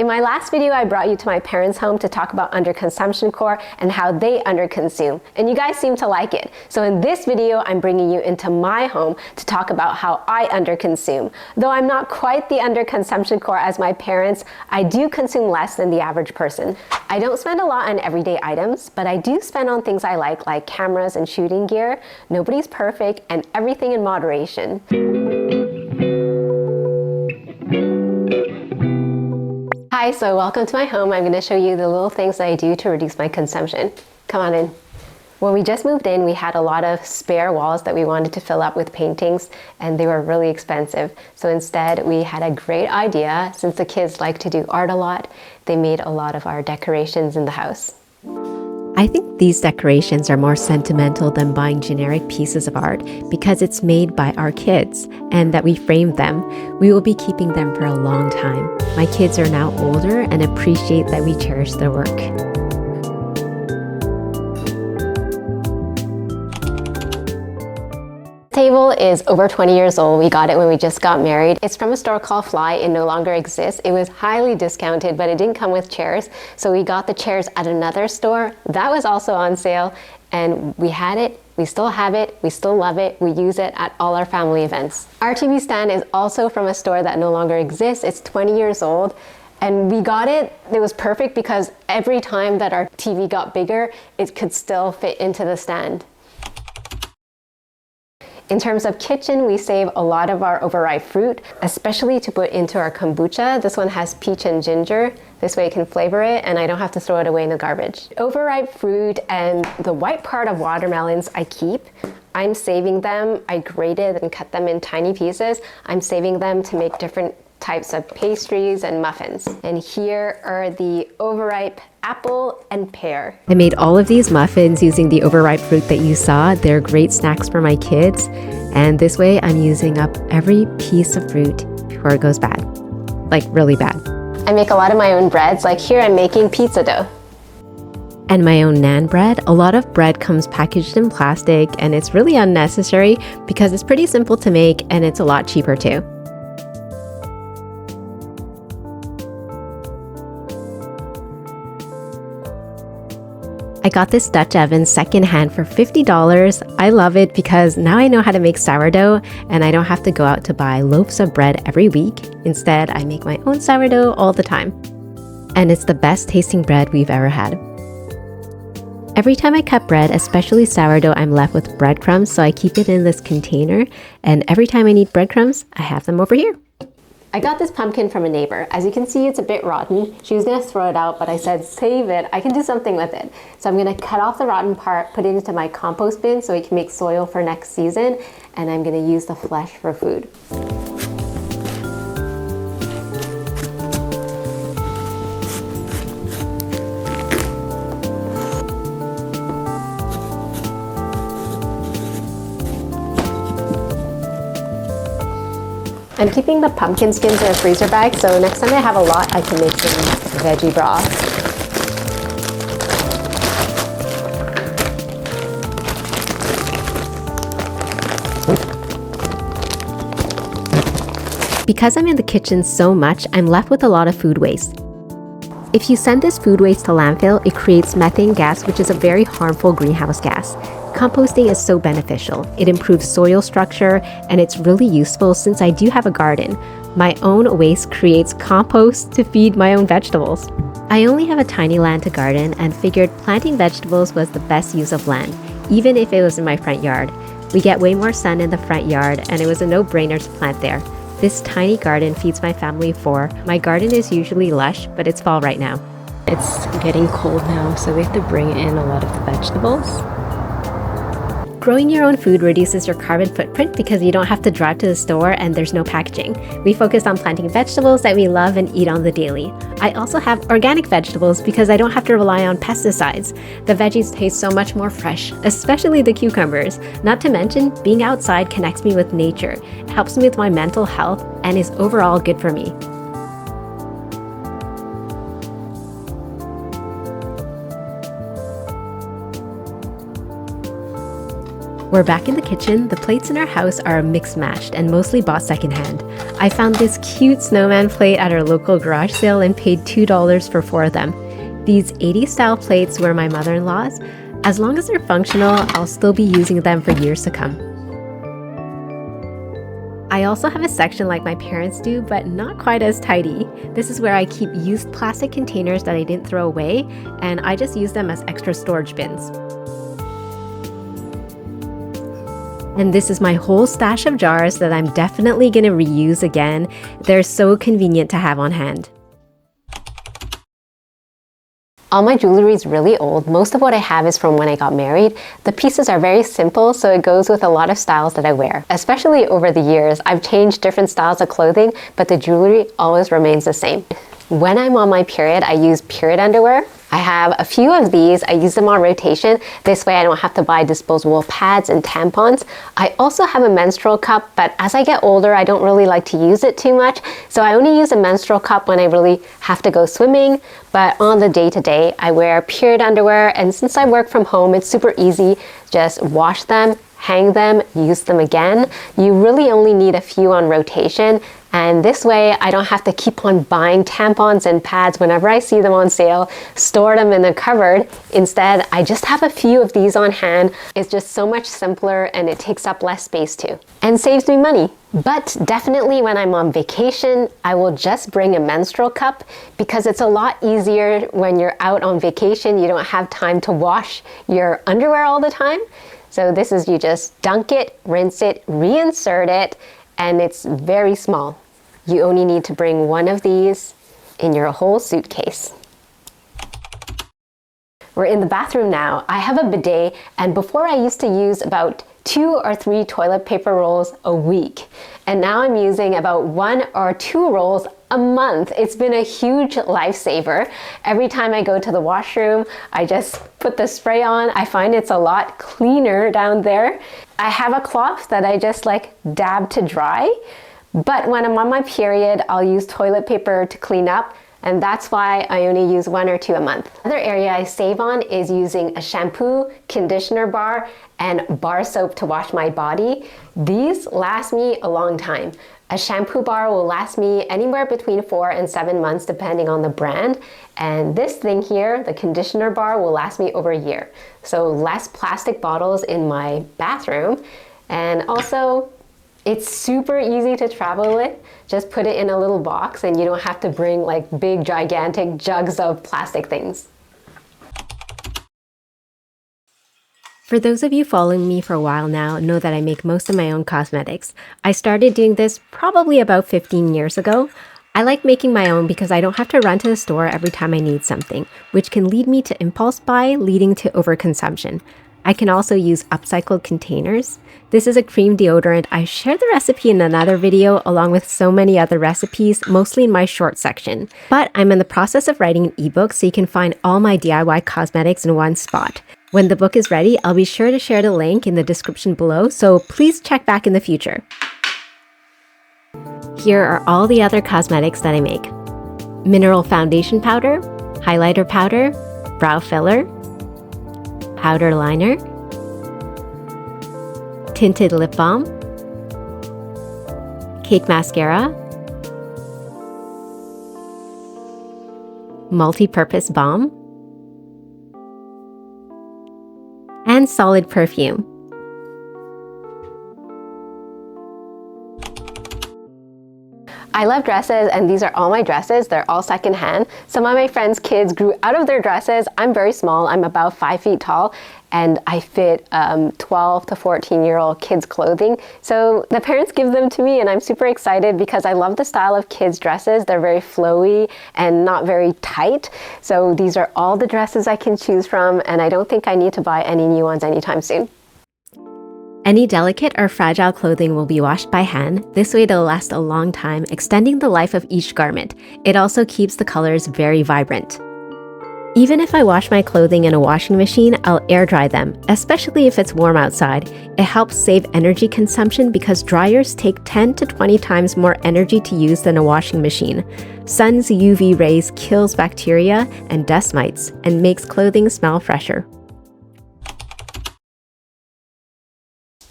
In my last video, I brought you to my parents' home to talk about underconsumption core and how they underconsume, and you guys seem to like it. So in this video, I'm bringing you into my home to talk about how I underconsume. Though I'm not quite the underconsumption core as my parents, I do consume less than the average person. I don't spend a lot on everyday items, but I do spend on things I like cameras and shooting gear. Nobody's perfect, and everything in moderation. Hi, so welcome to my home. I'm going to show you the little things that I do to reduce my consumption. Come on in. When we just moved in, we had a lot of spare walls that we wanted to fill up with paintings, and they were really expensive. So instead, we had a great idea. Since the kids like to do art a lot, they made a lot of our decorations in the house. I think these decorations are more sentimental than buying generic pieces of art because it's made by our kids and that we framed them. We will be keeping them for a long time. My kids are now older and appreciate that we cherish their work. Table is over 20 years old. We got it when we just got married. It's from a store called Fly. It no longer exists. It was highly discounted, but it didn't come with chairs. So we got the chairs at another store. That was also on sale, and we had it. We still have it. We still love it. We use it at all our family events. Our TV stand is also from a store that no longer exists. It's 20 years old. And we got it. It was perfect because every time that our TV got bigger, it could still fit into the stand. In terms of kitchen, we save a lot of our overripe fruit, especially to put into our kombucha. This one has peach and ginger. This way I can flavor it and I don't have to throw it away in the garbage. Overripe fruit and the white part of watermelons I keep. I'm saving them. I grated and cut them in tiny pieces. I'm saving them to make different types of pastries and muffins. And here are the overripe apple and pear. I made all of these muffins using the overripe fruit that you saw. They're great snacks for my kids. And this way I'm using up every piece of fruit before it goes bad. Like really bad. I make a lot of my own breads. Like here I'm making pizza dough. And my own naan bread. A lot of bread comes packaged in plastic and it's really unnecessary because it's pretty simple to make and it's a lot cheaper too. I got this Dutch oven secondhand for $50. I love it because now I know how to make sourdough and I don't have to go out to buy loaves of bread every week. Instead, I make my own sourdough all the time. And it's the best tasting bread we've ever had. Every time I cut bread, especially sourdough, I'm left with breadcrumbs, so I keep it in this container. And every time I need breadcrumbs, I have them over here. I got this pumpkin from a neighbor. As you can see, it's a bit rotten. She was gonna throw it out, but I said, save it. I can do something with it. So I'm gonna cut off the rotten part, put it into my compost bin so it can make soil for next season, and I'm gonna use the flesh for food. I'm keeping the pumpkin skins in a freezer bag, so next time I have a lot, I can make some veggie broth. Because I'm in the kitchen so much, I'm left with a lot of food waste. If you send this food waste to landfill, it creates methane gas, which is a very harmful greenhouse gas. Composting is so beneficial. It improves soil structure and it's really useful since I do have a garden. My own waste creates compost to feed my own vegetables. I only have a tiny land to garden and figured planting vegetables was the best use of land, even if it was in my front yard. We get way more sun in the front yard and it was a no-brainer to plant there. This tiny garden feeds my family of 4. My garden is usually lush, but it's fall right now. It's getting cold now, so we have to bring in a lot of the vegetables. Growing your own food reduces your carbon footprint because you don't have to drive to the store and there's no packaging. We focus on planting vegetables that we love and eat on the daily. I also have organic vegetables because I don't have to rely on pesticides. The veggies taste so much more fresh, especially the cucumbers. Not to mention, being outside connects me with nature. It helps me with my mental health and is overall good for me. We're back in the kitchen. The plates in our house are a mix matched and mostly bought secondhand. I found this cute snowman plate at our local garage sale and paid $2 for 4 of them. These 80s style plates were my mother-in-law's. As long as they're functional, I'll still be using them for years to come. I also have a section like my parents do, but not quite as tidy. This is where I keep used plastic containers that I didn't throw away, and I just use them as extra storage bins. And this is my whole stash of jars that I'm definitely going to reuse again. They're so convenient to have on hand. All my jewelry is really old. Most of what I have is from when I got married. The pieces are very simple, so it goes with a lot of styles that I wear. Especially over the years, I've changed different styles of clothing, but the jewelry always remains the same. When I'm on my period, I use period underwear. I have a few of these. I use them on rotation. This way I don't have to buy disposable pads and tampons. I also have a menstrual cup, but as I get older, I don't really like to use it too much. So I only use a menstrual cup when I really have to go swimming. But on the day-to-day, I wear period underwear. And since I work from home, it's super easy. Just wash them, hang them, use them again. You really only need a few on rotation. And this way, I don't have to keep on buying tampons and pads whenever I see them on sale, store them in the cupboard. Instead, I just have a few of these on hand. It's just so much simpler and it takes up less space too. And saves me money. But definitely when I'm on vacation, I will just bring a menstrual cup because it's a lot easier when you're out on vacation. You don't have time to wash your underwear all the time. So this is, you just dunk it, rinse it, reinsert it, and it's very small. You only need to bring one of these in your whole suitcase. We're in the bathroom now. I have a bidet, and before I used to use about 2 or 3 toilet paper rolls a week. And now I'm using about 1 or 2 rolls a month. It's been a huge lifesaver. Every time I go to the washroom, I just put the spray on. I find it's a lot cleaner down there. I have a cloth that I just like dab to dry. But when I'm on my period, I'll use toilet paper to clean up, and that's why I only use 1 or 2 a month. Another area I save on is using a shampoo, conditioner bar, and bar soap to wash my body. These last me a long time. A shampoo bar will last me anywhere between 4 and 7 months depending on the brand. And this thing here, the conditioner bar, will last me over a year. So less plastic bottles in my bathroom. And also, it's super easy to travel with. Just put it in a little box and you don't have to bring like big gigantic jugs of plastic things. For those of you following me for a while now know that I make most of my own cosmetics. I started doing this probably about 15 years ago. I like making my own because I don't have to run to the store every time I need something, which can lead me to impulse buy, leading to overconsumption. I can also use upcycled containers. This is a cream deodorant. I shared the recipe in another video along with so many other recipes, mostly in my short section. But I'm in the process of writing an ebook so you can find all my DIY cosmetics in one spot. When the book is ready, I'll be sure to share the link in the description below, so please check back in the future. Here are all the other cosmetics that I make. Mineral foundation powder, highlighter powder, brow filler, powder liner, tinted lip balm, cake mascara, multi-purpose balm, and solid perfume. I love dresses, and these are all my dresses. They're all secondhand. Some of my friends' kids grew out of their dresses. I'm very small. I'm about 5 feet tall, and I fit 12 to 14-year-old kids' clothing. So the parents give them to me, and I'm super excited because I love the style of kids' dresses. They're very flowy and not very tight. So these are all the dresses I can choose from, and I don't think I need to buy any new ones anytime soon. Any delicate or fragile clothing will be washed by hand. This way they'll last a long time, extending the life of each garment. It also keeps the colors very vibrant. Even if I wash my clothing in a washing machine, I'll air dry them, especially if it's warm outside. It helps save energy consumption because dryers take 10 to 20 times more energy to use than a washing machine. Sun's UV rays kills bacteria and dust mites and makes clothing smell fresher.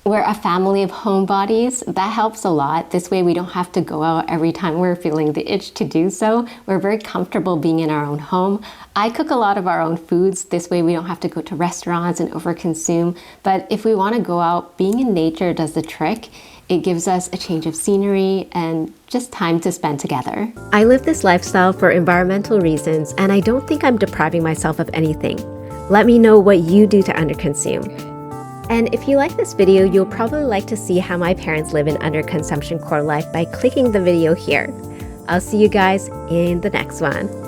We're a family of homebodies. That helps a lot. This way we don't have to go out every time we're feeling the itch to do so. We're very comfortable being in our own home. I cook a lot of our own foods. This way we don't have to go to restaurants and overconsume. But if we want to go out, being in nature does the trick. It gives us a change of scenery and just time to spend together. I live this lifestyle for environmental reasons, and I don't think I'm depriving myself of anything. Let me know what you do to underconsume. And if you like this video, you'll probably like to see how my parents live an underconsumption core life by clicking the video here. I'll see you guys in the next one.